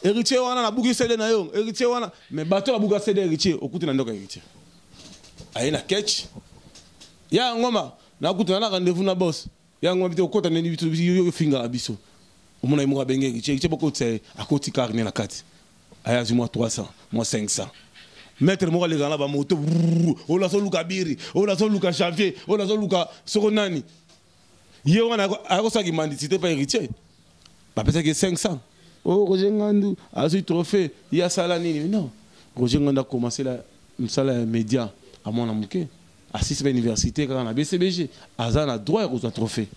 héritier wana na buki CD na yo héritier wana mais bato la buka CD héritier okuti na ndoka héritier aye na catch ya ngoma na okuti na rendez-vous na boss ya ngoma bito okota neni bitu yo finga la biso omona imuka benge héritier boko tse akoti carnet na kati aya moi 300 moi 500 maître mo les gars ba moto o la so luka biri o la so luka Javier o la so luka sokonani ye wana ako sa ki mandicité pas héritier ba peut-être que 500. Oh, Roger Ngandou a eu trophée, il y a ça là, non. Roger Ngandou a commencé la média à mon amouké. À 6 université, quand on a BCBG, Azan a droit au trophée.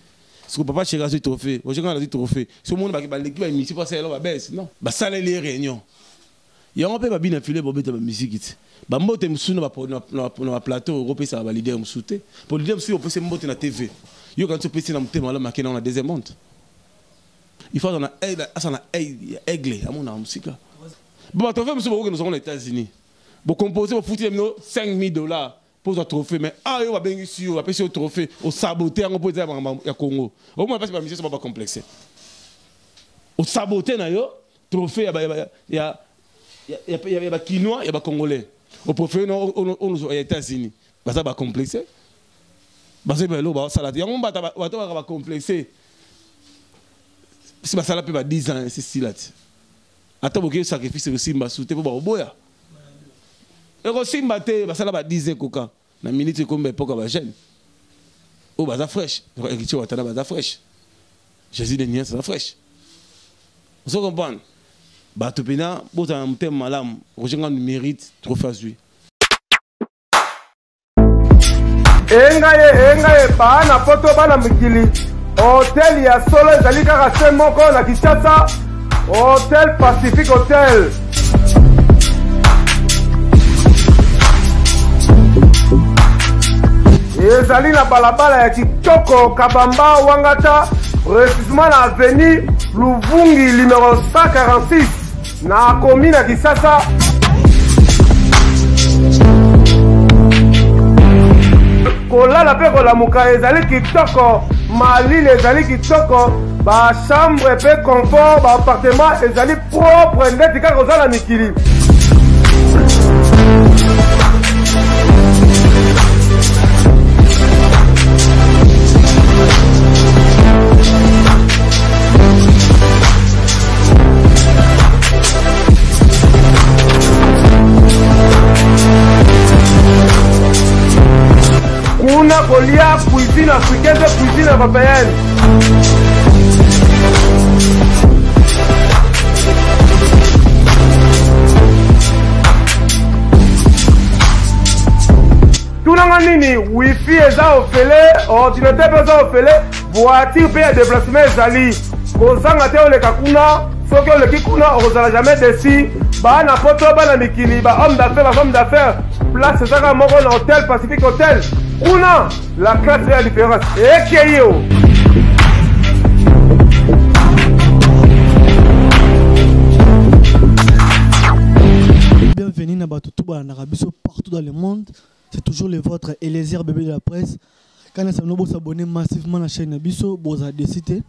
Parce que papa chéri a eu trophée, Roger Ngandou a eu trophée. Ce monde va l'équipe à l'émission, parce que là, baisse, non. Bah, ça, les réunions. Il y a un peu de filet pour mettre la musique. Bah, moi, je suis dans le plateau européen, ça va valider un soutien. Pour l'idée, on peut se monter dans la TV. Yo, quand tu peux se monter dans la deuxième monte. Il faut qu'on a aigle à mon musique là. Bon, tu fais monsieur nous sommes aux États-Unis. Pour composer pour foutre $5,000 pour un trophée mais ah yo va bien ici on va passer au trophée au saboter on peut dire à Congo. Au moins parce que monsieur c'est pas complexe. Au saboter na yo trophée il y a Quinois, il y a Congolais. Au trophée aux États-Unis. Bah ça va complexer. Bah c'est bello bah ça là. Il y a on va complexer. Si ça la peut 10 ans c'est si là. Attends beaucoup sacrifice aussi m'a souté pour ba boya. Et aussi mbaté ça la 10 ans coca. Na minute comme époque ba jeune. Oh ba ça fraîche. Héritier watana ba ça fraîche. Jésus de Nias ça fraîche. Vous comprenez? Ba topena bota mtem malam, Roger Ngandou mérite trop fasui. Engaye bana poto bana mikili. Hôtel ya solo ezali kaka se moko na Kinshasa, Hôtel Pacific Hotel. Ezali na balabala ya kitoko Kabamba Wangata, précisément na avenue Luvungi numéro 146 na commune ya Kinshasa. Kolala pe kolamuka ezali kitoko, malile ezali kitoko, ba chambre pe confort, ba appartement ezali propre ndeti kaka ozala mikili. Kuna kolia cuisine africaine, cuisine européenne. Tunanga nini, wifi eza ofele, ordinateur eza ofele, voiture pe ya déplacement ezali. Kozanga te oleka kuna, soki oleki kuna ozala jamais déçu. Ba na poto bana mikili, ba homme d'affaires, place ezaka moko na Hôtel Pacific Hotel. Kuna la classe est la différence. Ekeyo. Bienvenue na Batouba en Arabie partout dans le monde. C'est toujours le vôtre Eliezer bébé de la presse. Quand nous avons s'abonner massivement à la chaîne Nabiso, Boza décidé.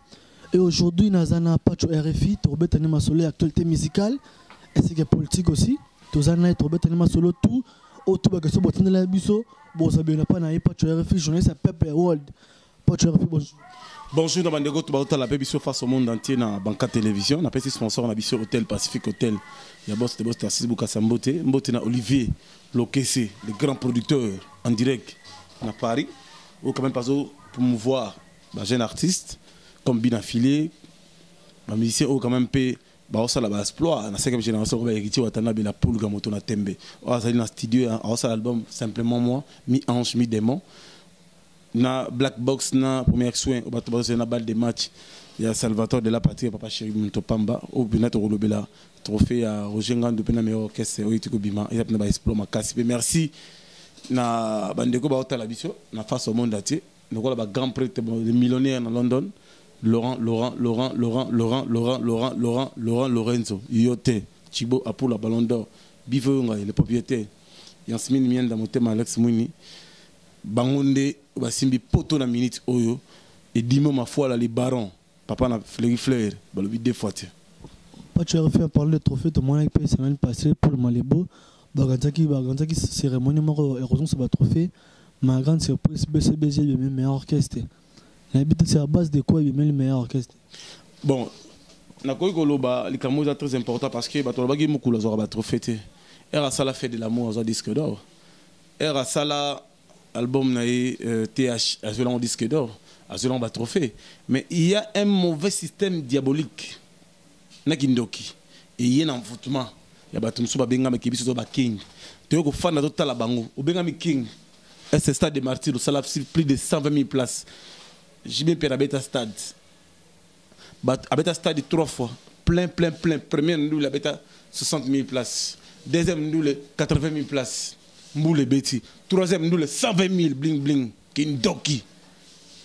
Et aujourd'hui, nous avons Pacho RFI, Torbet Anima Solo, actualité musicale, ainsi que politique aussi. Nous avons Torbet Anima Solo, tout. Autour de ce bâtiment de la Bisso, bon, ça vient pas naïf, Pacho RFI, journaliste à Peuple World. Pacho RFI, bonjour. Bonjour, nous avons dit la Bisso face au monde entier dans Banca Télévision. On a passé sponsor, on a Bisso Hôtel Pacific Hotel. Il y a boss de boss Tassis Boukassambote, Mbote na Olivier, Lokese, le grand producteur en direct à Paris. Ou quand même pas pour promouvoir les jeunes artistes comme Bin Affilé, les musiciens ou quand même payer. Bah ça la exploit na 5e génération ba héritier watana bela poule gamoto na tembe on ça dans studio on ça l'album simplement moi mi ange mi démon na black box na premier soin au bato na balle de match il y a Salvatore de la patrie papa chéri Mutopamba au binato rolobela trophée à Roger Ngandou pena meilleur orchestre au itiko bima il y a na ba exploit makasi merci na bandeko ba otala biso na face au monde entier donc la ba grand prix de millionnaire na London Laurent Lorenzo, Yote, Chibo a pour la ballon d'or, Bivonga, le propriétaire, Yansmin Mien Damotem Alex Mouni, Bangonde, Basimbi Poto na minute Oyo, et Dimo ma foi là les barons, papa na fleur, balobi deux fois. Pacho RFI a parlé de trophée, tout le monde a payé semaine passée pour le Malébo. Bagantaki cérémonie, heureusement, ça va trophée. Ma grande surprise, BCBG, il y a le meilleur orchestre. C'est à base de quoi il y a le meilleur orchestre? Bon, les camots sont très importants parce que les gens ont trophée. Et ça la fait de l'amour aux disque d'or. Et ça la album TH, un disque d'or, un trophée. Mais il y a un mauvais système diabolique. Nakindoki. Et il y a un envoûtement. Il y a un benga qui est king. Tu as un fan de tout la bango. Au benga king. Et ce stade de martyrs, ça a plus de 120 000 places. J'ai bien payé à stade. À stade 3 fois. Plein. Premier, nous avons 60 000 places. Deuxième, nous avons 80 000 places. Mboule Betty. Troisième, nous avons 120 000 bling. Kindoki.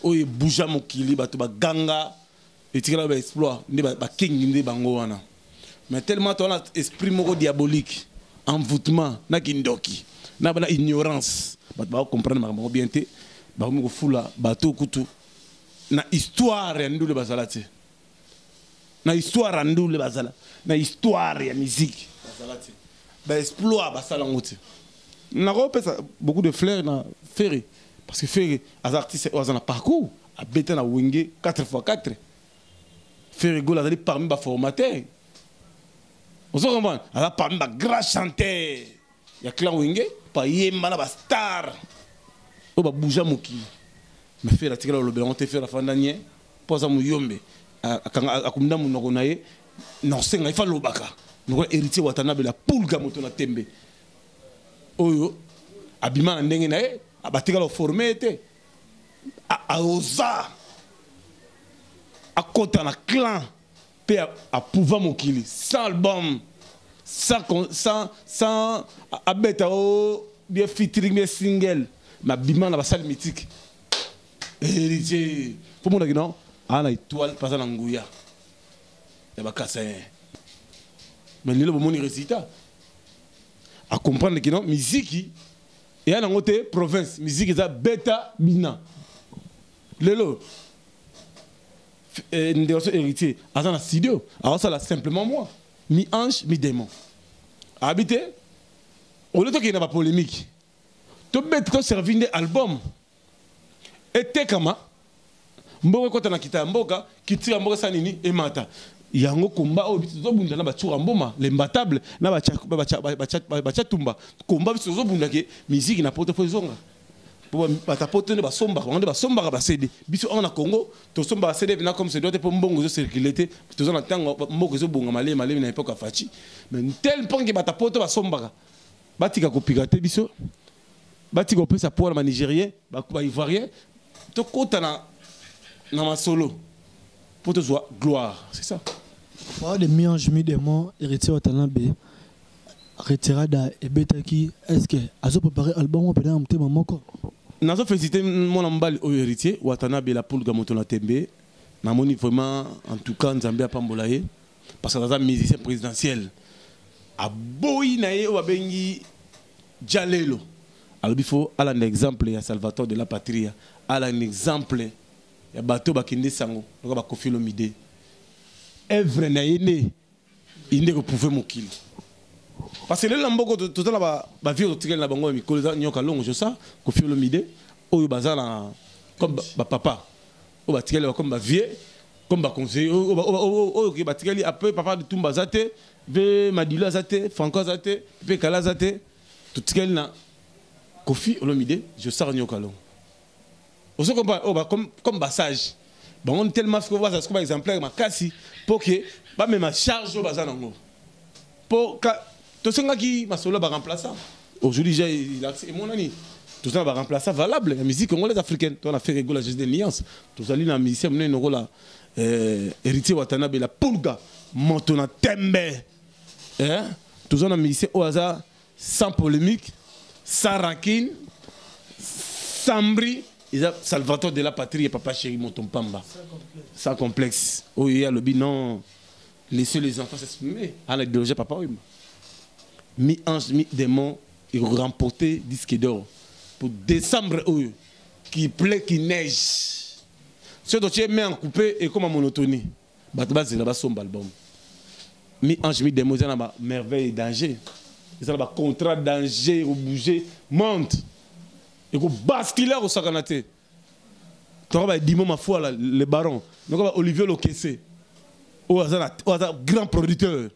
Oye bouja mokili, batuba ganga. Et tu as exploit. King bangoana. Mais tellement tu as un esprit diabolique. Envoûtement. Na kindoki. Na ignorance. Tu vas comprendre bien. Tu vas fula. Bateau couteau. Na histoire rendu le basalate. Na histoire rendu le basala. Na histoire ya musique basalate. Ba exploit basalangote. Na repesa beaucoup de fleurs na Ferré parce que Ferré les artistes ont un parcours à bêter na wingé 4x4. Ferré go la parmi ba formateur. On se comprend. Ala parmi ba grand chanteur. Ya clan wingé pa yemba na ba star. O ba bouja moki. Mais faire la tigre le blanc te faire la fin d'année pour ça muyombe akumda munoko naye non senga ifa lobaka nous héritier Watanabe la pulga moto na tembe oyo abima ndenge naye abatika lo formé te a oza a kota na clan pe a pouvoir mokili sans album sans abeta o bien featuring bien single ma bima na ba salle mythique héritier pour mon dire non ana étoile pas en ngouya ya bakasa mais le bon résultat à comprendre que non musique et à côté province musique est bêta bina lelo ndéoso héritier azana studio alors ça là simplement moi mi ange mi démon habité au lieu de qu'il n'y a pas polémique to bête to servir des albums et tekama mboka kota na kita mboka kitira mboka sanini e mata yango komba o bitu zobunda na batura mboma l'imbattable na bacha tumba komba bitu zobunda ke musique na portefeuille zonga pour batapote ne basomba on basomba ba CD bitu on na Congo to somba ba CD na comme c'est doit pour mbongo zo circuler to zona tango mboko zo bonga malé na époque afachi mais tel point que batapote basomba batika ko pirater biso batika ko pesa pour la nigérien ba ivoirien to kota na ma solo pour te voir gloire, c'est ça. Pour de mi-ange mi-démon héritier Watanabe retirada et betaki est-ce que azo préparé album ou peut-être un petit moment quoi. Nazo féliciter mon ambal au héritier Watanabe la poule gamoto na tembe na moni vraiment en tout cas Nzambe a pambolaye parce que dans un musicien présidentiel a boyi naé o bengi Jalelo. Alors il faut aller un exemple à Salvatore de la Patrie, aller un exemple ya bateau bakinde sango donc ba Koffi Olomide evre na yene inde ko pouvoir mokili parce que le lamboko tout na ba vie otikela na bango mikolo nyoka longo je ça Koffi Olomide oyo bazala comme ba papa o batikela comme ba vieux comme ba conseiller oyo ki batikeli après papa de Tumba zate ve Madilo zate Franco zate pe Kala zate tutikela na Koffi Olomide je sors nyoka longo. On se comprend, comme passage. Bon, on est tellement fou, ça se comme exemplaire, ma casse, pour que, bah, même ma charge au bazar nango. Pour que, tout ce qui m'a solo va remplacer. Aujourd'hui, j'ai mon ami. Tout ça va remplacer valable. La musique congolaise africaine. On a fait rigoler la gestion des liens. Tout ça, la musicien, on a une rôle héritier Watanabe, la pulga, montona tembe. Tout ça, on a musicien au hasard, sans polémique, sans rancune, sans bris. Salvatore de la Patrie et Papa Chéri Motompamba. Sans complexe. Oh, il y a le bilan. Laissez les enfants s'exprimer. À la idéologie, papa, oui. Mi-ange, mi-démon, ils ont remporté disque d'or. Pour décembre, qui plaît, qui neige. Ce que tu es mis en coupé et comme en monotonie. Batba, c'est là-bas son album. mi ange mi démon ça na merveille et danger ça na contrat danger au bouger monte et ko basculer au sakanate to ba dimo ma foi le baron donc Olivier Lokesse au hasard grand producteur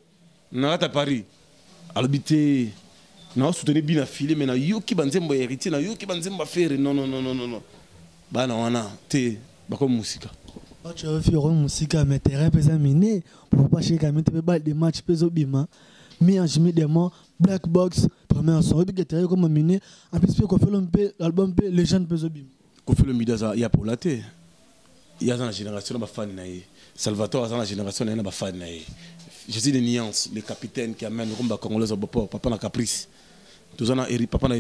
na à Paris albité na soutenir bien affilé mais na yo ki banzembo héritier na yo ki banzembo faire non bana wana te bako musika tu as fait une musique mais terrain peut miné pour pas chez quand tu peux des matchs peso bima mais en chemin des mois black box première son et puis terrain comme miné en plus qu'on fait l'album légende peso bima qu'on fait le midaza il y a pour la terre il y a dans la génération ba fan naé Salvatore dans la génération na ba fan naé je suis des nuances les capitaines qui amènent comme ba congolais au papa na caprice tous en papa na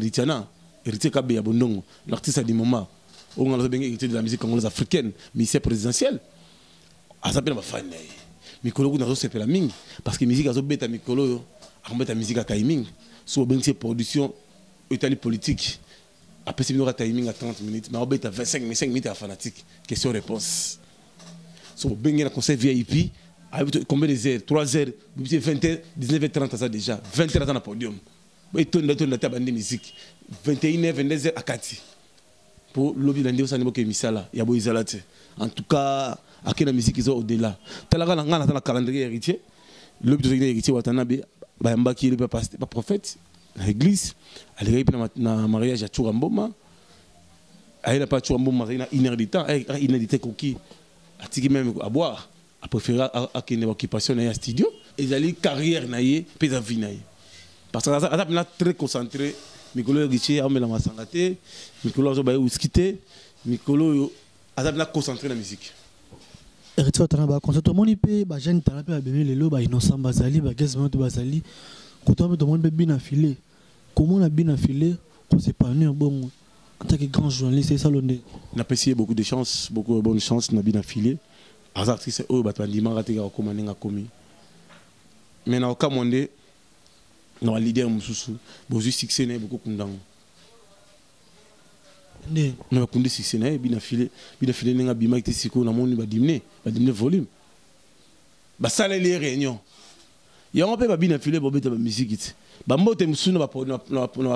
héritier kabe ya bondongo l'artiste du moment on a hérité de la musique congolaise africaine mais c'est présidentiel à ça ba fan naé mikolo ku na zo sepela mingi parce que musique azo beta mikolo a beta musique à timing so ben c'est production itali politique après c'est une timing à 30 minutes mais on beta 25 minutes à fanatique question réponse so ben un concert VIP combien de heures 3 heures 20h 19h30 ça déjà 20h dans le podium et tout la table de musique 21h 22h à Kati pour lobby l'année au niveau que misala ya boizalate en tout cas à quelle musique ils ont au-delà talaga ngana dans le calendrier héritier lobby de héritier watanabe ba mbaki le pas prophète l'église elle est na mariage à Churamboma elle n'a pas Churamboma il a inédité coquille atiki même à boire a préféré à qu'il ait occupation dans un studio et d'aller carrière naie puis à vie naie parce que ça a très concentré Mikolo Richier a mis la masangate Mikolo a baillé whiskité Mikolo a concentré la musique héritier watana concert tout le monde peut ba jeune talent peut abîmer les lots ba innocent bazali ba gazement bazali quand tout le monde peut bien affiler comment on a bien affilé qu'on s'est pas venu bon en tant que grand journaliste c'est ça l'honneur on a apprécié beaucoup de chance beaucoup de bonnes chances on a bien affilé les artistes eux batandima raté comme on a commis mais na aucun monde non leader mususu bozu succès na beaucoup kundango ne na kundi succès na bien affilé nga bima été siko na moni ba diminuer volume ba sala les réunions il y a un peu bien affilé pour mettre la musique ba mbote musu na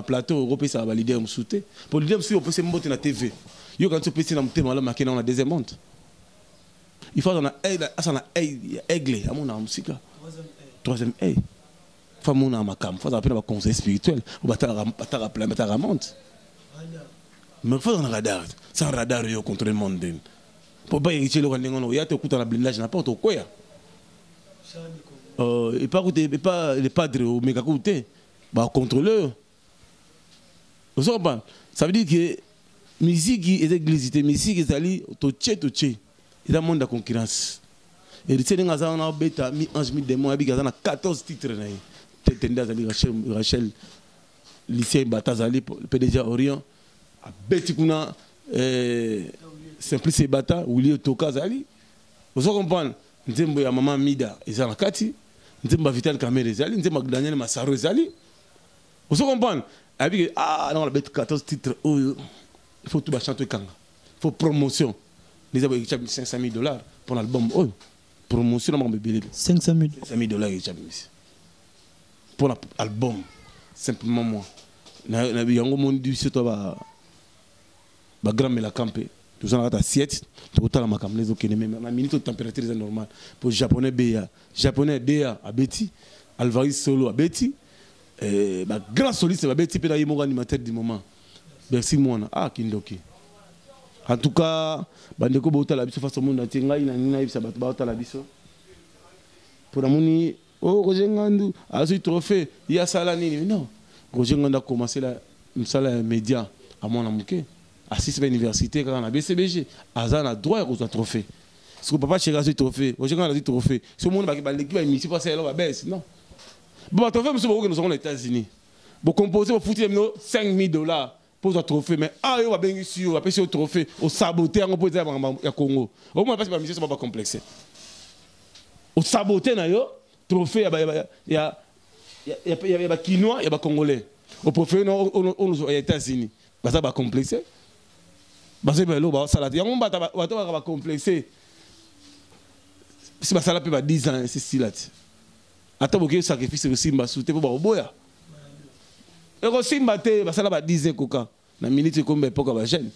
plateau européen ça va leader musuté pour leader musu on peut se mbote na TV yo quand tu peux na mtema la makena na deuxième monde il faut on a aigle à mon musique troisième A femme na makam faut appeler ba conseil spirituel ou batara monte mais faut on radar sans radar yo contre le monde pour pas hériter le rendez-vous ya te kuta na blindage na porte quoi et pas les padres au méga côté bah contrôleur ça veut dire que musique et église musique est allé to tché il y a un monde de concurrence et il y a un bêta mi ange mi démon il y a 14 titres Tetenda zali Rachel lycée Batazali PDG Orient a bêti kuna Simplice Bata Willy Toka zali vous comprenez nzembo ya maman Mida ezana kati nzembo Vital Kamere zali nzembo Daniel Massaro zali vous comprenez avec non la bête 14 titres il faut tout chanter kanga il faut promotion les avons échapé $500,000 pour l'album promotion na bébé $500,000 pour l'album simplement moi na yango mondi c'est toi ba grand mela campé tout ça à 7 total makam les okene même na minute de température est normale pour japonais BA japonais DA à Betty Alvarez Solo à Betty ba grand soliste ba Betty pena yimo animateur du moment merci moi kindoki en tout cas bandeko bota la biso face au monde atinga ina nina ibisa bato bota la biso pour amoni Roger Ngandou a ce trophée il y a ça là non Roger Ngandou a commencé la salle média à mon amuké à 6 université quand on a BCBG Azan a droit au trophée ce que papa cherche ce trophée Roger Ngandou a dit trophée ce monde va l'équipe va ici passer là baisse non bon trophée monsieur que nous sommes aux États-Unis pour composer pour foutre $5,000 pour un trophée mais on va bien ici on va passer au trophée au saboter on peut dire à Congo au moins parce que la mission c'est pas complexe au saboter na yo trophée il y a Quinois il y a Congolais au trophée aux États-Unis ça va complexer parce que là ça il y a un va complexer si ça là peut 10 ans c'est style ata boke sacrifice kosimba sute po bakoboya ekosimba te basala ba 10 koka na minute kombe epoka ba jeune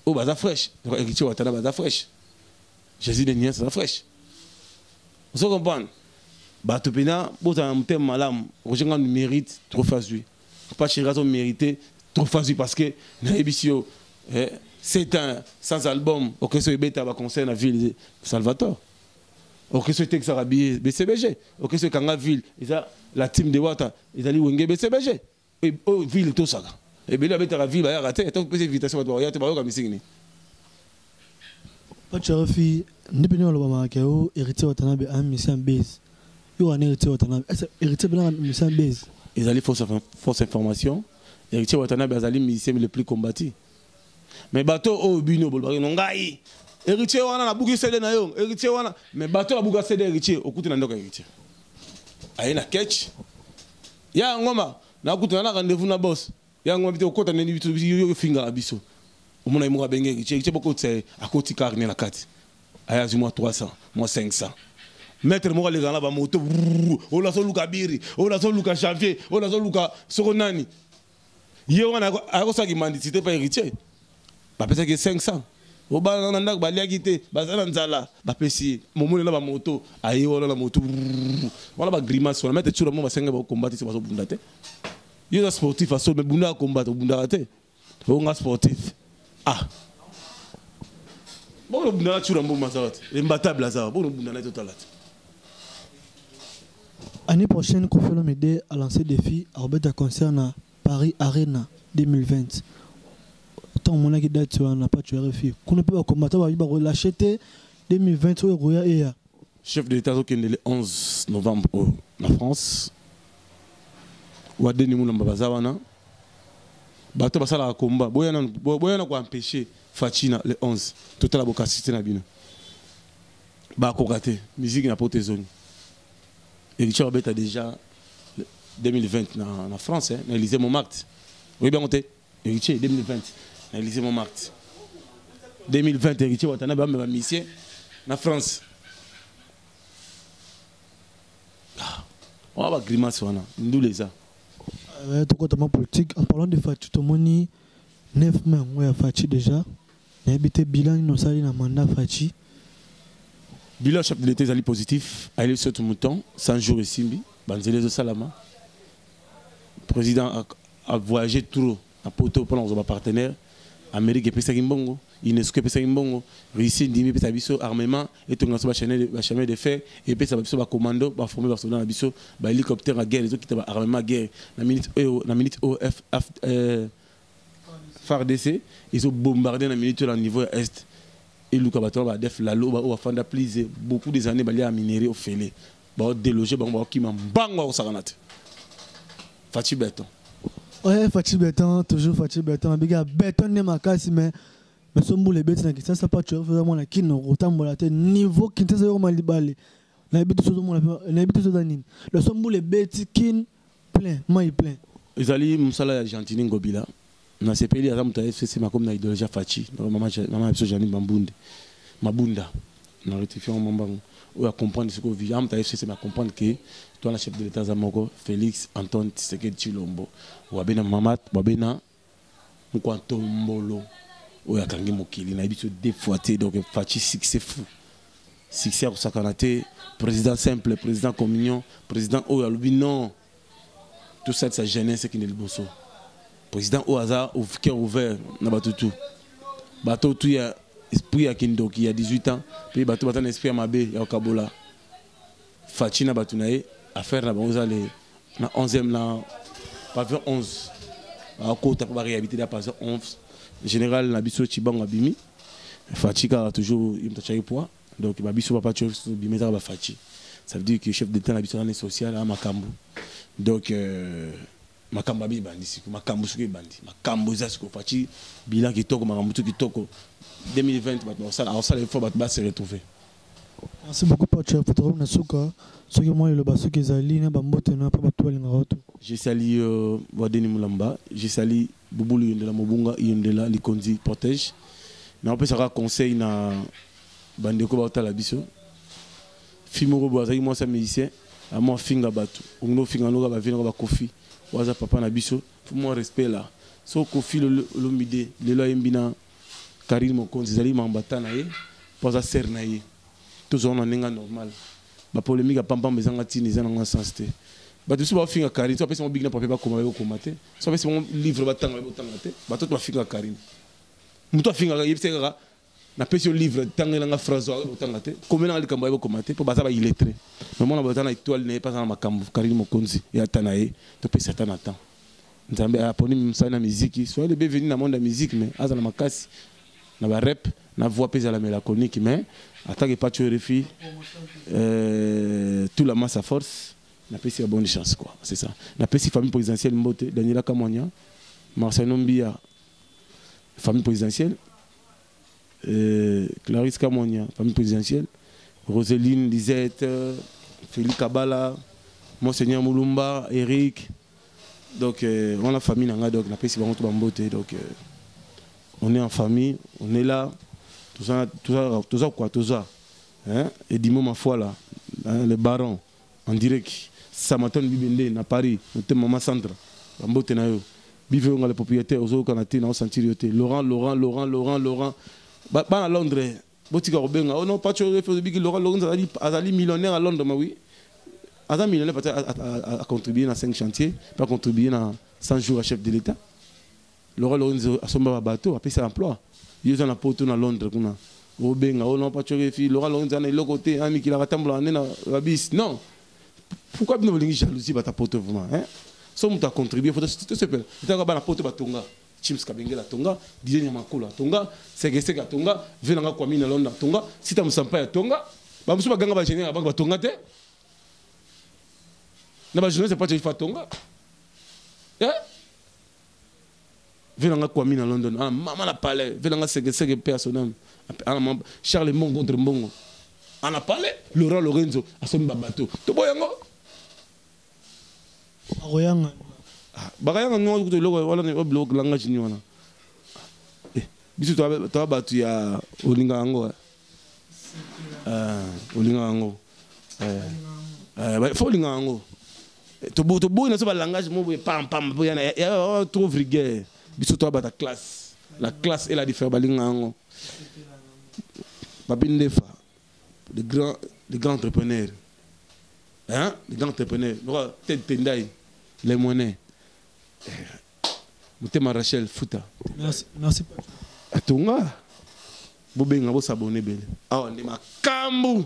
o baza fraîche héritier Watana baza fraîche Jésus de Nias baza fraîche vous comprenez bato pena bota mtem malam rojenga mérite trop fasui pas chérir son mérité trop fasui parce que na ebisio 7 ans sans album au que ce beta ba concert na ville Salvatore au que ce texte arabi BCBG au que ce kanga ville isa la team de Wata ils allaient wenge BCBG et ville tout ça et bien la beta la ville ba raté tant que invitation ba ya te ba ka misingini pas charafi ndipeni wala ba makao héritier Watana be am mission base yo an héritier Watana héritier blanc mission base ils allaient fausse information héritier Watana be azali mission le plus combattu mais bateau au bino bolbari ngai héritier wana na buki cede na yo héritier wana mais bateau la buka cede héritier okuti na ndoka héritier ayena catch ya ngoma na okuti na rendez-vous na boss ya ngoma bito okota neni bito yo finga abiso omona imo benge héritier boko tse akoti carnet na kati aya zuma 300 moi 500 maître mo les gars là ba moto o la so luka biri o la so luka janvier o la so luka sokonani ye wana akosaki mandicité pa héritier ba pesa que 500 o ba nanda ba liakité ba zana nzala ba pesi momone na ba moto ayi wala la moto wala ba grimace wala mettre chura mo ba senga ba combattre se ba so bunda te yo sportif aso me bunda combattre bunda te o nga sportif ah bon le bunda chura mo mazawat imbattable azar bon le bunda na totalat. Année prochaine, Kofi Olomide a lancé défi à Robert concerne Paris Arena 2020. Tant mon qui date sur n'a pas tué RFI. Qu'on ne peut pas combattre, il va relâcher 2020 au Roya et chef de l'État qui est le 11 novembre en France. Wade ni muna mbazawana. Bato basala la combat. Boyana ko empêcher Fachina le 11. Total aboka assisté na bino. Ba ko raté. Musique na pote zone. Héritier Robert a déjà 2020 en France, hein, dans l'Élysée Montmartre. Oui, bien monté. Héritier 2020 dans l'Élysée Montmartre. 2020, héritier Watana a même mission en France. On va grimace, nous les a. Tout politique. En parlant de Fachi, tout le monde 9 mains, on a Fachi déjà. Il a habité bilan, il a un mandat Fachi. Bilan chef de l'État est positif, il est sur tout le mouton, 100 jours et Simbi, Banzele de Salama. Le président a voyagé trop à Porto pour nos partenaires. Amérique et Pesa Gimbongo, UNESCO et Pesa Gimbongo, Russie, Dimi, Pesa Bisso, armement, et tout le monde chemin de fer, et Pesa Bisso, commando, formé par Soudan Bisso, hélicoptère à guerre, les autres qui étaient armement à guerre, la minute OF, FARDC, ils ont bombardé la minute au niveau est. Et le Kabaton va def la loi va faire d'appliser beaucoup des années balia à minérer au fêlé va déloger va qui m'a bang au saranat Fachi béton ouais Fachi béton toujours Fachi béton biga béton ne makasi mais sombo les bêtes na qui ça pas tu vraiment la kin rotambo la niveau qui te zo malibali na bitu so mo na bitu so danine le sombo les bêtes kin plein mai plein ils allaient musala argentine ngobila na CPL ya zamu taif c'est ma comme na idéologie Fachi maman episode Janine Mabunda na rectifier mon bango ou à comprendre ce que vit am taif c'est ma comprendre que toi la chef de l'État Zamoko Félix Antoine Tshisekedi Tshilombo ou abena Mamat babena Mkwantombolo ou ya kangi mokili na biso défoité donc Fachi succès fou succès au sakanate président simple président communion président o ya non tout ça de sa jeunesse qui n'est le bosso président au hasard au cœur ouvert na batutu bateau tout ya esprit ya kindoki il y a 18 ans puis bateau batan esprit ya mabe ya okabola Fachi na batunaye affaire na bango les na 11e na pavillon 11 à côté pour réhabiter la pavillon 11 général na biso Chibango abimi Fachi a toujours il m'a tiré poids donc ba biso papa tu bimeta ba Fachi ça veut dire que chef d'état na biso na social à Makambo donc makambo abi bandi makambo suki bandi makambo za suko Fachi bilan qui toko makambo tout qui toko 2020 maintenant ça il faut ba se retrouver. Merci beaucoup Patrick Fotorom na suka soki moi le basuki zali na bambote na pa batu balinga roto. Je salue Wadeni Mulamba, je salue Bubulu Yondela Mobunga Yondela Likonzi protège. Na on sera conseil na bandeko ba otala biso. Fimoro Boazaki moi ça musicien amo finga bato ongo finga no ba vina ba kofi waza papa na biso faut moi respect là so kofi le mide le lo yembina Karim Mokonzi zali mambata na ye poza ser na ye toujours on nenga normal ba polémique a pam bezanga tini za na sens te bato so ba finga Karim so pesa mo big na papa ba komate so pesa mo livre ba tanga te bato to finga Karim muto finga yebseka na pesi au livre tangela nga phrase au tangate comme na likambo ba komate po baza ba illettré mais mona ba tana étoile ne pas na makambo Karim Mokonzi ya tanae to pesa tana temps nzambe aponi msana musique soit le bienvenu na monde de musique mais aza na makasi na ba rap na voix pesa la mélancolique mais attaque pas tu refi tout la masse à force na pesi bonne chance quoi c'est ça na pesi famille présidentielle Mbote Daniela Kamonia Marcel Nombia famille présidentielle Clarisse Kamonia, famille présidentielle, Roseline, Lisette, Félix Kabala, Monseigneur Moulumba, Eric. Donc, on a la famille, donc on a pris donc on est en famille, on est là, tout ça quoi, tout ça. Hein? Et dis-moi ma foi là, hein, les barons, en direct, Samaton Bibende, à Paris, notre maman Sandra, Bambote na yo. Bivez les propriétaires, aux autres canadiens, on sentir Laurent. Bah à Londres, botika robenga. Oh non, pas tu refais de Laurent azali millionnaire à Londres, mais oui. Azali millionnaire a contribué à 5 chantiers, pas contribué à 100 jours à chef de l'État. Laurent a son bateau, a payé sa emploi. Il est en pote à Londres. Robenga, oh non, pas tu refais. Laurent a l'autre côté, un qui l'a rattrapé la bis. Non. Pourquoi vous n'avez pas jalousie à ta pote vraiment? Si vous avez contribué, il faut que tu aies pote batonga. Chims Kabengela Tonga, Didier Nyamakolo Tonga, Segeseka Tonga, Venanga Kwamina Londa Tonga, si tu as un Tonga, tu vas gagner un général à Tonga. Na jeunesse c'est pas tu fais Tonga. Venanga Kwamina London, ah maman la palais, Venanga Segeseka personnel, Charles Mongo contre Mongo. On a parlé, Laurent Lorenzo, à son bateau. Tu vois Aroyanga. Bagayanga no ko loko wala ne blog langage ni wana bisu to batu ya olinga ngo olinga ngo fo olinga ngo to bo na so ba langage mo pam bo yana ya trop vulgaire bisu to bata classe la classe et la différence balinga ngo babindefa les grands entrepreneurs hein les grands entrepreneurs tête tendai les monnaies Moutema Rachel Fouta. Merci. Atunga. Bobenga bo s'abonner belle. Ah on est ma kambu.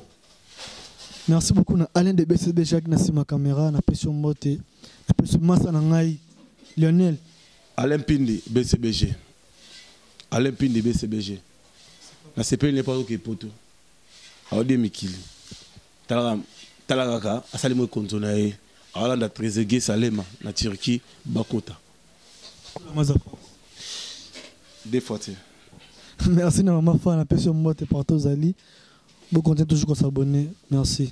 Merci beaucoup na Alain de BCB Jacques na sima caméra na pression mote. Na pression massa na ngai Lionel. Alain Pindi BCBG. Alain Pindi BCBG. Na CP n'est pas OK poto. Aode mikili. Talaka asali mo kontonae. Alanda Trezeguet Salema na Turquie Bakota. Des fois. Merci na maman fa na pression mote partout Zali. Vous continuez toujours à s'abonner. Merci.